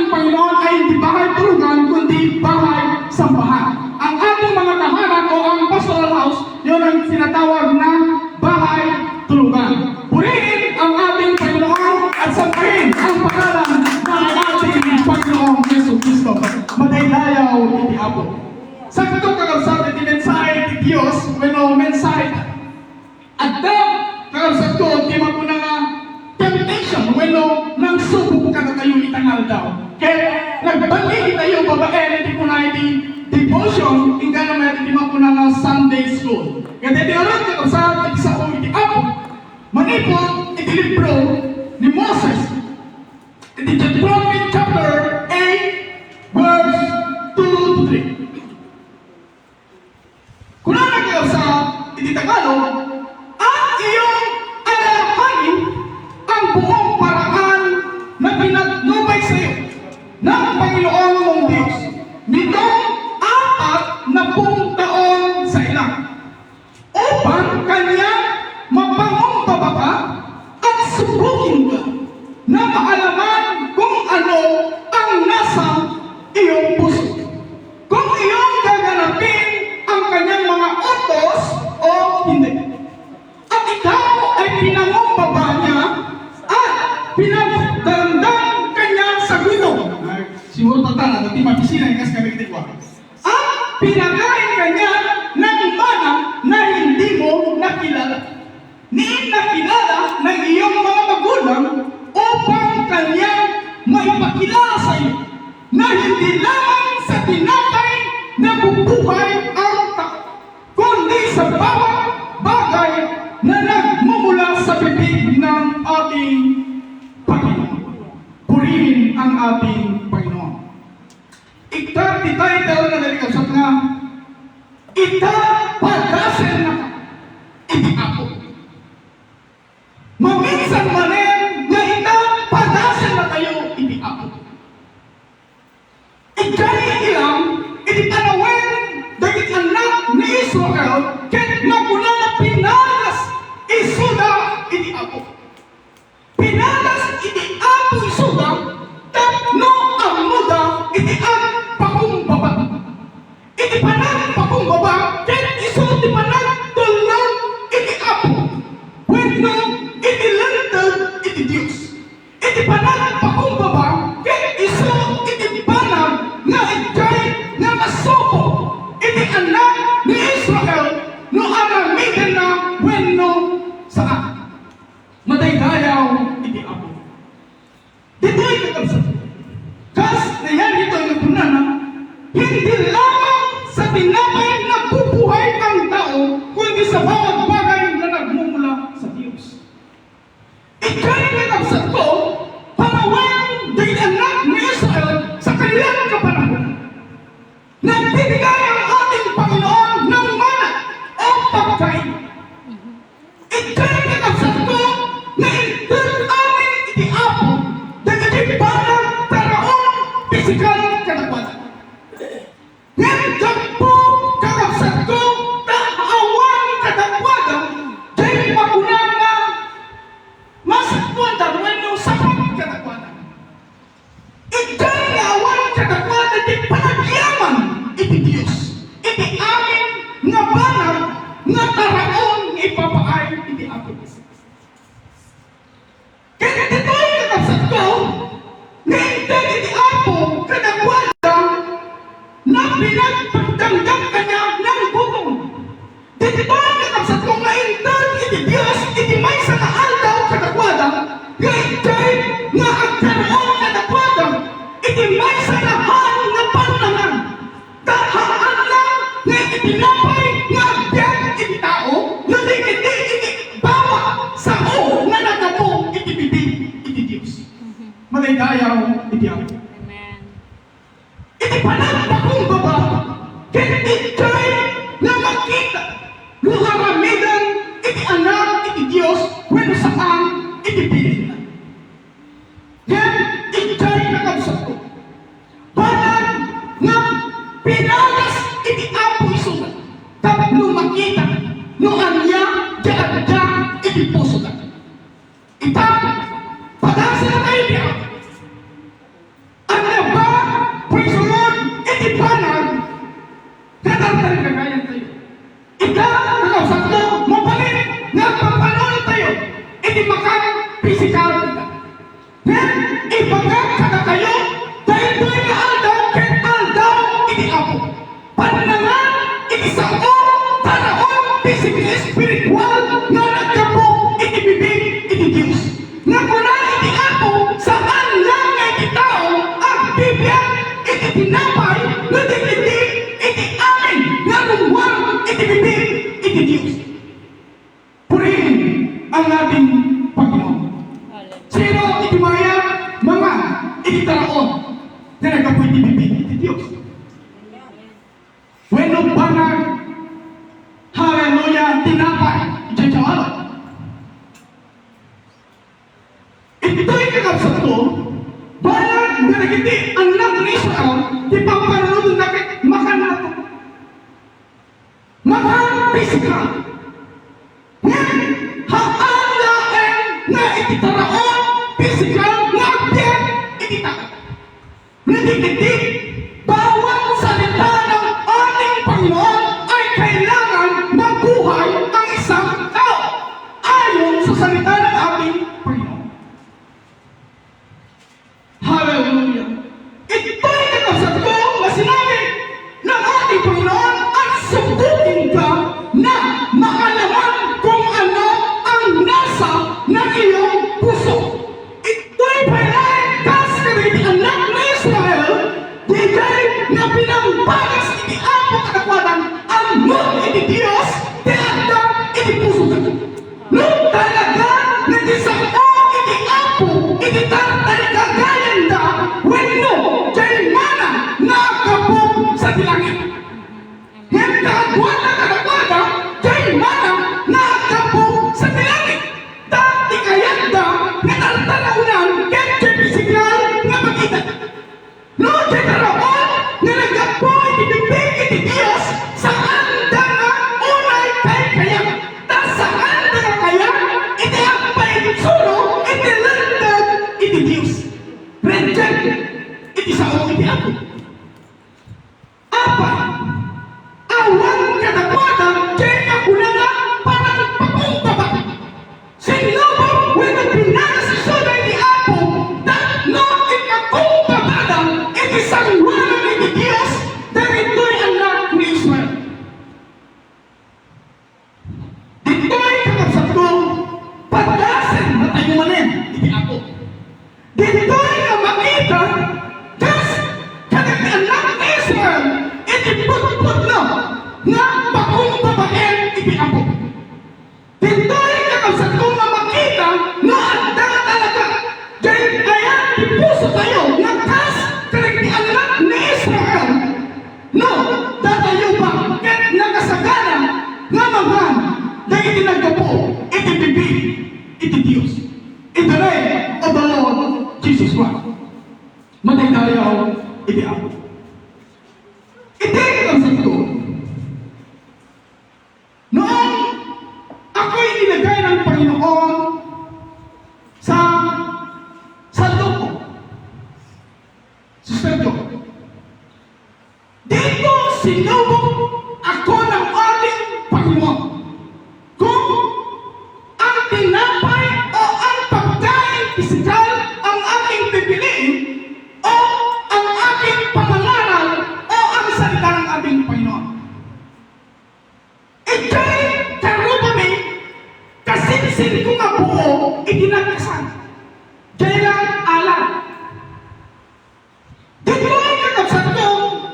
ating Panginoon ay hindi bahay tulugan, kundi bahay sambahan. Ang ating mga tahanan o ang pastoral house, yun ang sinatawag na bahay tulugan. Purihin ang ating Panginoon at sambahin ang pangalan ng ating Panginoong Yesu Cristo. Madaydayaw iti Apo. Sa ito kakabsat iti mensahe ti Diyos, wenno mensahe at kakabsat ko, di maguna nga temptation, wenno nang subok ka na kayo itangal daw. Kaya nagbalik tayo babae, hindi ko na iti devotion, hingga naman iti maguna nga Sunday school. Kaya iti alam kakabsat, iti sa iti Apo, manipot iti libro ni Moses, iti Deuteronomy chapter 8, verse 2-3. Kung nakaw sa iti Tagalog, ang iyong alalahanin ang buong paraan na pinatnubay sa iyo ng Panginoon mong Diyos nitong 40 taon sa ilang upang kanya mapangumbaba ka at subukin ka na maalaman kung ano ang nasa iyong puso. Kung iyong gaganapin ang kanyang mga utos o hindi. At ikaw ay pinangumbaba niya at pinagdandang kanya sa gutom. Siguro tatala, dati mapisina yung kaskamig ko. At pinakain kanya ng mana na hindi mo nakilala. Ni nakilala ng iyong mga magulang upang kanya maipakilala sa iyo na hindi lamang sa tinapay na bubuhay ang tao, kundi sa bawat bagay na nagmumula sa bibig ng ating Panginoon. Purihin ang ating Panginoon. Title na nalikasot nga, padasin na iti Apo. Maminsan manen nga padasin na tayo iti Apo. Ikay ilang iti tanawin dagit anak ni Israel ket maguna na pinalas isuda iti Apo. Pinalas iti Apo isuda tapno ang muda iti ang pakumbaba. Iti panag pakumbaba ket isu ti panag tulong iti Apo. Wenno iti lantad iti Dios. Iti panag pakumbaba ket isu iti panag nga ikay nga masuko iti anak ni Israel no aramigan na wenno saan. Madaydayaw iti Apo. Dito'y kakabsat. Kas na yan ito yung punana, hindi lamang sa tinapay na bubuhay ang tao, kundi sa bawat bagay na nagmumula sa Diyos. Ikay kakabsat ko, panawang dahil anak ni Israel sa kanilang kapanahon. Nagbibigay ang ating Panginoon ng mana o pagkain. Ikay kakabsat ko, na intern amin iti Apo, dahil parang taraon pisikal kadakwatan. Ngayon po, kakabsat ko, taawan kadakwatan, dahil magulang na masaktuan darwen ng sapat kadakwatan. Ikay awan kadakwatan di panagyaman iti Diyos. Iti amin nga banag nga taraon ipapaay iti Apo. Kaya dito'y kakabsat ko, ngayon iti Apo kadagwada na pinagpagdanggap kanya ng gutom. Dito'y kakabsat ko ngayon iti Diyos, iti may sa kaaldaw kadagwada, ngayon nga agkaroon kadagwada, iti may sa lahan nga panangan. Dahaan lang nga itinapay nga agyan iti tao, na iti bawa sa o nga nagapong iti bibig iti Diyos. Madaydayaw iti Apo. Amen. Iti panagpakumbaba, ket ikay na makita, luharamidan iti anak iti Diyos, when saan iti pilit na. Yan, ikay kakabsat ko. Panag nga pinalas iti Apo isuda, tapno makita, no anya diadya iti puso na. Ita, padasin na tayo niya. Ano iti taraon, na nagapoy iti bibig iti Diyos. When no banag, hallelujah, tinapay, iti tiyawala. Ito'y kakabsat ko, banag na nagiti anak ni Israel, di pamparoon na makanato. Makan pisikal. Ngayon, haalain na ititaraon, pisikal, ngagyan, ititaka. Nagigiti, bawat salita ng ating Panginoon ay kailangan mabuhay ang isang tao ayon sa salita ng ating Panginoon. Hallelujah! Ito'y kakasat ko na sinabi ng ating Panginoon at subukin ka na maalaman kung ano ang nasa ng iyong puso. Ito'y pailain kas kariti anak na Israel, di kay na pinambagas iti apo katakwatan ang nun iti Diyos, di anda iti puso ka. Nung talaga nagisao iti apo, iti tartay kagayanda, wenno, kay mana nakapong sa dilangit. Ngayon kaagwan na katakwata, kay mana nakapong sa dilangit. Dati kayanda, natartanaunan, kay pisikal nga makita. No, kay taraon, na nagapoy itibig iti Diyos, saan da nga unay kay kaya. Ta saan da nga kaya, iti akpay suro, iti landag iti Diyos. Reject, iti sao iti ako. Apa, awan katakwata, kay ako na nga parang pakumpaba. Sinubok, when pinanas isoda iti ako, tatlo ikakumpabada, iti sangwanan iti Diyos, darito'y anak ni Israel. Dito'y kakabsat ko, pagdasin na tayo manin, iti ako. Dito'y nga makita, kas kanang anak ni Israel, iti putput na, nga pakumbabaen iti ako. Dito'y kakabsat ko nga makita, nga anda talaga, kaya ipuso tayo, nga kas kanang anak ni Israel. No, datayo ba, ket nakasagana, nga mga, dahil itinagkapo, iti bibig, iti Diyos. In the name of the Lord Jesus Christ. Matay tayo, iti ako. Iti ang sakto. Noong ako'y nilagay ng Panginoon sa loob ko, sustento. Dito sinubok ako ng ating Panginoon. Kung ang tinapay o ang pagkain pisikal ang aking pipiliin o ang aking pangangaral o ang salita ng ating Panginoon. Ika'y karupami kasinsin ko nga buo itinagkasan. Kailan alam. Dito ay kakabsat ko,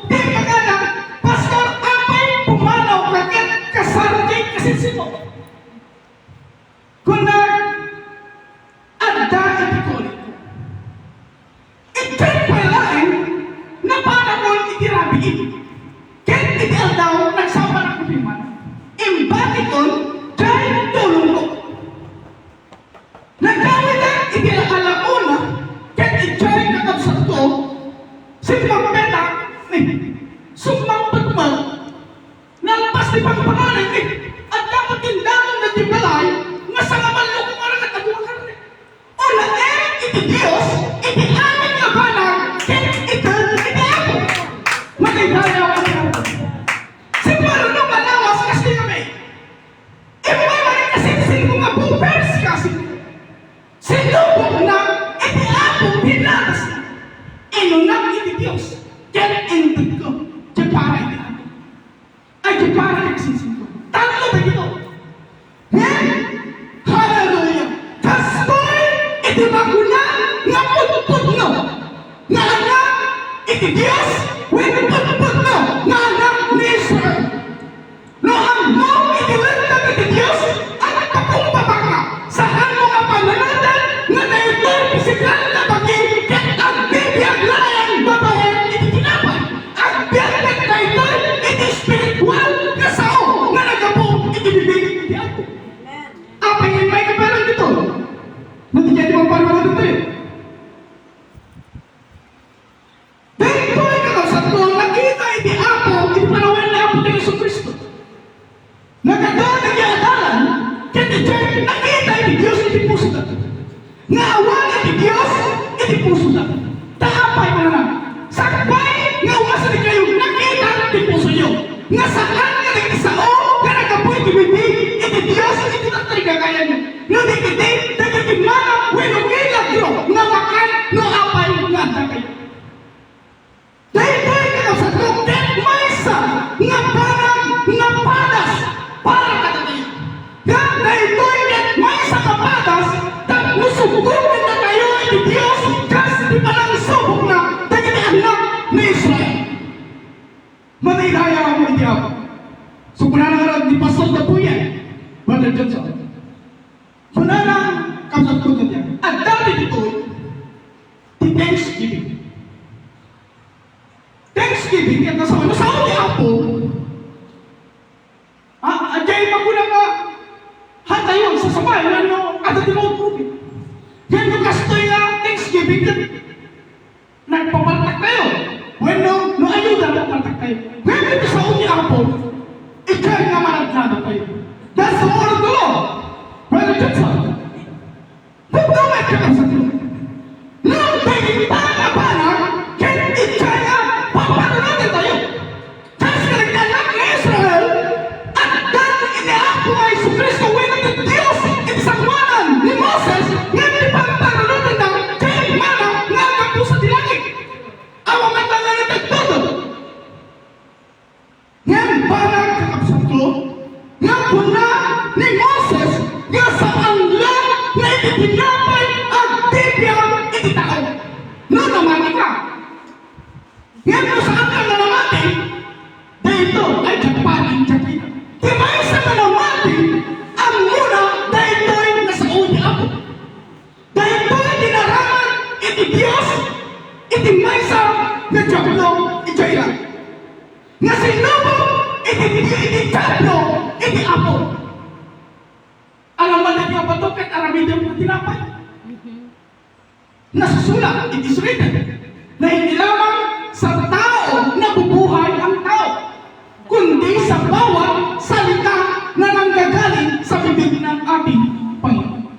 di magana, Pastor, apay pumanaw kakit kasarjay kasinsin mo. Kung nag-anda iti ko ulit. Ika'y palain na panahon iti rabiin. Kaya iti aldaw nagsama ng kupiman. Imbati ko, kay tulong ko. Nagkawin na iti alauna, kaya ika'y kakabsat ko, sumang peta, sumang pagmag, nalpas ni pagpangalan, at dapat tindahan na di balay, nga sa ngamalok ko nga nagkatabuhan ka rin. Una iti Diyos, iti amin nga banag, kaya iti ako. Magigaya ako niya. Siguro nung malawas kasi kami, imaman kasi sino nga bupers kasi. Sinubok na, iti ako pinatas na. Inunang iti Diyos, kaya entid ko, kaya para iti ako. Ay, kaya para nagsisin ko. Tatlo na ito. Hallelujah! Kastoy, iti magulang, nga putput no. Nga anak, iti Diyos, when putput no. Nga anak ni Israel. No, ang mo, iti landag iti Diyos, ang kapumpaba ka. Saan mo nga pananadan, nga na ito, pisikal na bagay, ket ang nga awan iti Diyos, iti puso na. Taapay mo na. Sakbay nga umasa ni kayo, nakita iti puso nyo. Nga saan nga nag-isao, nga nagapoy iti bibig, iti Diyos, iti natrigagayan nyo. Nga dikiti, dikiti mana, wenong ilagyo, nga makan, no apay, nga kayo. Dahil kayo sa tukit, maysa, nga parang, nga padas, para katatayo. Dahil kayo, maysa ka padas, musubukin na kayo iti Diyos, kasi di palang subok na, dahil anak ni Israel. Manilaya mo iti ako. So kuna na di pasol na po yan, Brother Johnson. Kuna na, kapsat ko na yan. At dati dito, di Thanksgiving. Thanksgiving, at nasa ano, sa uli ako, ajay magulang nga, hatayon sa sabay, ano, at di mo trubi. Yan yung kastoy nga Thanksgiving, nagpapartak tayo. Bueno, no ayuda na partak tayo. Ngayon ito sa uli ako, ikay nga managnado tayo. That's the word of the Lord. Brother Johnson, huwag na may kakasat yun. Nang tayo pana-pana, kaya ikay nga, papano natin tayo. Kasi nagdanak ni Israel, at dahil iniako nga Isu Kristo, wala ng Diyos, isangwanan ni Moses, nga ipagpano natin na, kaya mana, nga kapo sa dilangit. Awang ang tala na tagtodo. Ngayon, parang kakapsat ko, nga puna ni Moses, nga saan lang na itinapay ang Biblia ititao. No naman ka. Ngayon kung saan ka na namati, dito ay Japanin, Japina. Timay sa na namati, ang muna dahil ay nasa uli ako. Dahil ay dinaraman iti Diyos, iti maysa na Diablo, ijayla. Nga sinubo, iti Diablo, iti Apo. Alam mo na niya ba ito, kahit aramidin mo tinapay? Nasusulat, it is written, na hindi lamang sa tao na bubuhay ang tao, kundi sa bawat salita na nanggagaling sa bibig ng ating Panginoon.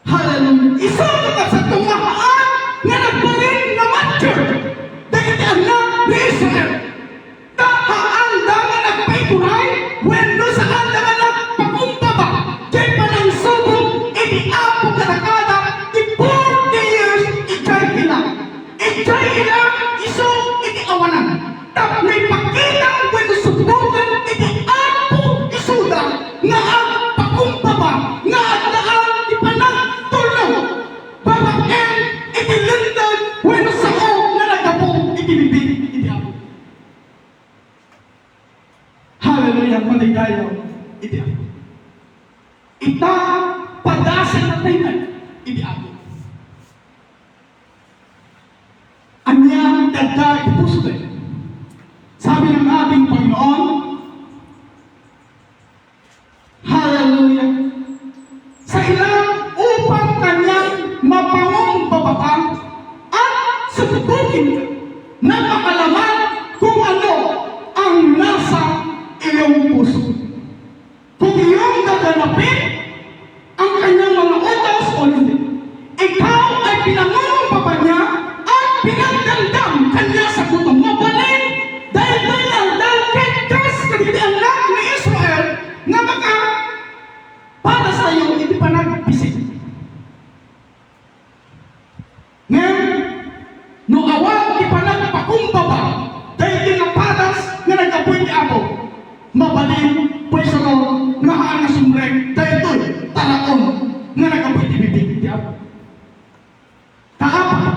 Hallelujah! Isang sa tumahaan na nagpunin na matcher dahil anak ni Israel. Tahaan daman nagpaituray when no saan daman nagpakumpaba kay panansubong iti apo katakada ti 40 years ikay ilang. Ikay ilang iso iti awanan. Tap may pakita when subukan iti apo isuda nga ang pakumpaba nga at naan ti panagtulong. Babaen iti lindad when sao nga nagapong iti bibig iti apo. Hallelujah, maligayaw iti apo. Ita padasan na tayo iti apo. Anya dagda iti puso tayo. Sabi ng ating Panginoon, hallelujah, sa ilang upang kanyang mapangumbabatan at subukin ka na makalaman kung ano ang nasa iyong puso. Kung iyong gaganapin ang kanyang mga utos o hindi. Ikaw ay pinangungumbaba niya at pinagdamdam kanya sa gutom. Mabalin dahil kanyang dalketas kagitian lang ni Israel na maka para sa iyo hindi pa nagbisik. Ngayon, no awang di pa nagpakumbaba dahil kinapadas nga nagkapoy ni Abo. Mabalin, pwesto ko, nga haan na sumrek dahil ito'y taraon nga nagkapoy ni bibig ni Abo. Kaapa,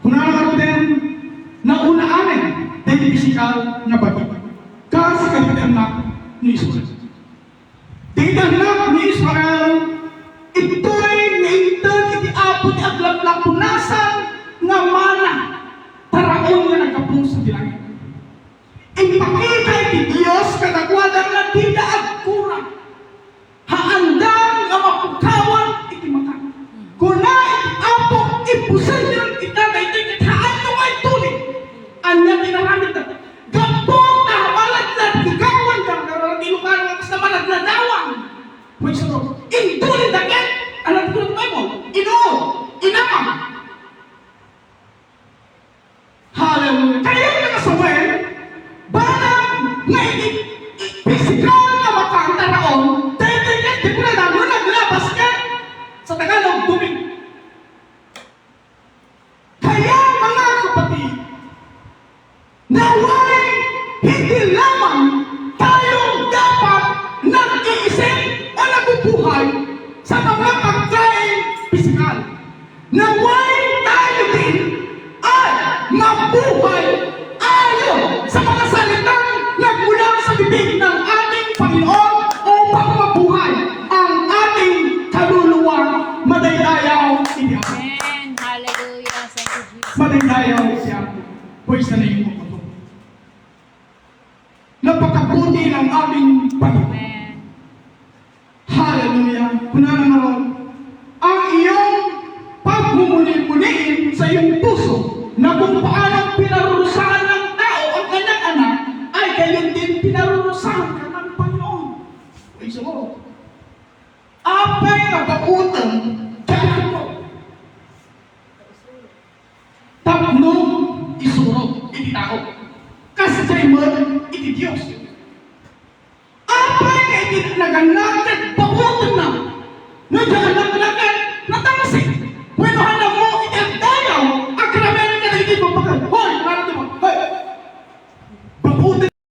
kung nakakaroon din na unaanin dahil pisikal na bagi. Kasi kagitian lang ni Israel. Tingnan ni Israel, ito'y naintan iti apo ni aglablak punasan nga mana taraon nga nagkapong sa dilangit. Ipakita iti Diyos kadagwadan na di agkurang. Haandang nga mapukawan iti mata. Kuna iti apo ipusan niya kita na iti kithaan nyo ay tuloy. Anya tinaramit na. Gapong tawalag na tigawan ka. Nararamit lugar nga kas na managladawang. Pwede sa ito. Indulid agad. Alam ko hindi lamang tayo dapat nag-iisip o nabubuhay sa mga pagkain pisikal. Naway tayo din ay mabuhay ayon sa mga salitang nagmula sa bibig ng ating Panginoon upang mabuhay ang ating kaluluwa. Madaydayaw siya. Amen. Hallelujah. Thank you, Jesus. Madaydayaw siya. Praise the name of the Lord. Napakabuti ng aming Panginoon. Amen. Hallelujah. Kunanan naman, ang iyong pagmumuli-muliin sa iyong puso na kung paano pinarurusahan ng tao ang kanyang anak, ay gayon din pinarurusahan ka ng Panginoon. Praise the Lord. Apay na pautang kaya mo. Tatlong isurot, iti tao. Kasi sa'yo mo, iti Diyos. Apay na iti naganakit pautang na. Naghanap-hanap